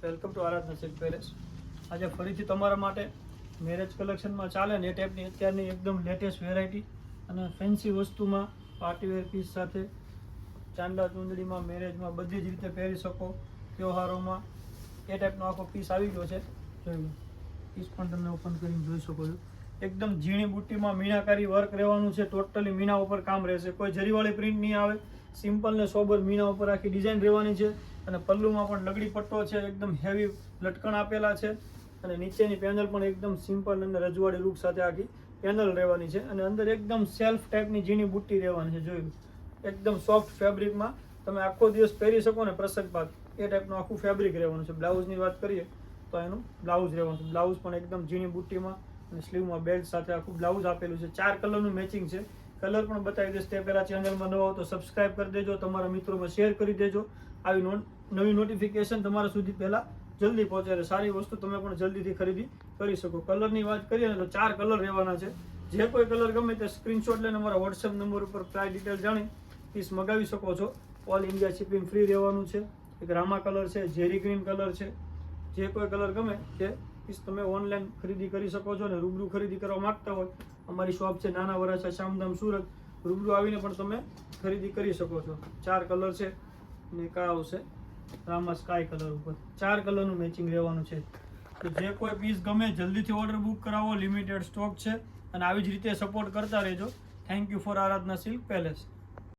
Welcome to Aradhana silk palace. આજે ફરીથી તમારા માટે મેરેજ કલેક્શનમાં ચાલે ને એ ટાઈપની અત્યારની એકદમ લેટેસ્ટ વેરાયટી અને ફેન્સી વસ્તુમાં પાર્ટીવેર પીસ સાથે ચાંદા ચૂંદડીમાં મેરેજમાં બધી જ રીતે પહેરી શકો, તહેવારોમાં એ ટાઈપનો આખો પીસ આવી ગયો છે। જોઈ લો, પીસ પણ તમે ઓપન કરીને જોઈ શકો છો। એકદમ ઝીણી બુટ્ટીમાં મીનાકારી વર્ક રહેવાનું છે, ટોટલી મીના ઉપર કામ રહેશે, કોઈ જરીવાળી પ્રિન્ટ નહીં આવે, સિમ્પલ ને સોબર મીના ઉપર આખી ડિઝાઇન રહેવાની છે। અને પલ્લુમાં પણ લગડી પટ્ટો છે, એકદમ હેવી લટકણ આપેલા છે અને નીચેની પેનલ પણ એકદમ સિમ્પલ અને રજવાડી લુક સાથે આખી પેનલ રહેવાની છે અને અંદર એકદમ સેલ્ફ ટાઈપની ઝીણી બુટ્ટી રહેવાની છે। જોયું, એકદમ સોફ્ટ ફેબ્રિકમાં તમે આખો દિવસ પહેરી શકો ને પ્રસંગ બાદ એ ટાઈપનું આખું ફેબ્રિક રહેવાનું છે। બ્લાઉઝની વાત કરીએ તો એનું બ્લાઉઝ રહેવાનું છે, બ્લાઉઝ પણ એકદમ ઝીણી બુટ્ટીમાં અને સ્લીવમાં બેલ્ટ સાથે આખું બ્લાઉઝ આપેલું છે। 4 કલરનું મેચિંગ છે, કલર પણ બતાવી દઈશ। તે પહેલાં ચેનલમાં નવો હો તો સબસ્ક્રાઈબ કરી દેજો, તમારા મિત્રોમાં શેર કરી દેજો। આવી નવી નોટિફિકેશન તમારા સુધી પહેલાં જલ્દી પહોંચે એટલે સારી વસ્તુ તમે પણ જલ્દીથી ખરીદી કરી શકો। કલરની વાત કરીએ ને તો 4 કલર રહેવાના છે। જે કોઈ કલર ગમે તે સ્ક્રીનશોટ લઈને અમારા વોટ્સએપ નંબર ઉપર પ્રાઇસ ડિટેલ જાણી પીસ મગાવી શકો છો। ઓલ ઇન્ડિયા શિપિંગ ફ્રી રહેવાનું છે। એક રામા કલર છે, ઝેરી ગ્રીન કલર છે, જે કોઈ કલર ગમે તે પીસ તમે ઓનલાઈન ખરીદી કરી શકો છો અને રૂબરૂ ખરીદી કરવા માગતા હોય અમારી શોપ છે નાના વરાછા, શામધામ, સુરત। રૂબરૂ આવીને પણ તમે ખરીદી કરી શકો છો। 4 કલર છે અને એક આવશે રામા સ્કાય કલર ઉપર, 4 કલરનું મેચિંગ રહેવાનું છે। તો જે કોઈ પીસ ગમે જલ્દીથી ઓર્ડર બુક કરાવો, લિમિટેડ સ્ટોક છે અને આવી જ રીતે સપોર્ટ કરતા રહેજો। Thank you for Aradhana silk palace.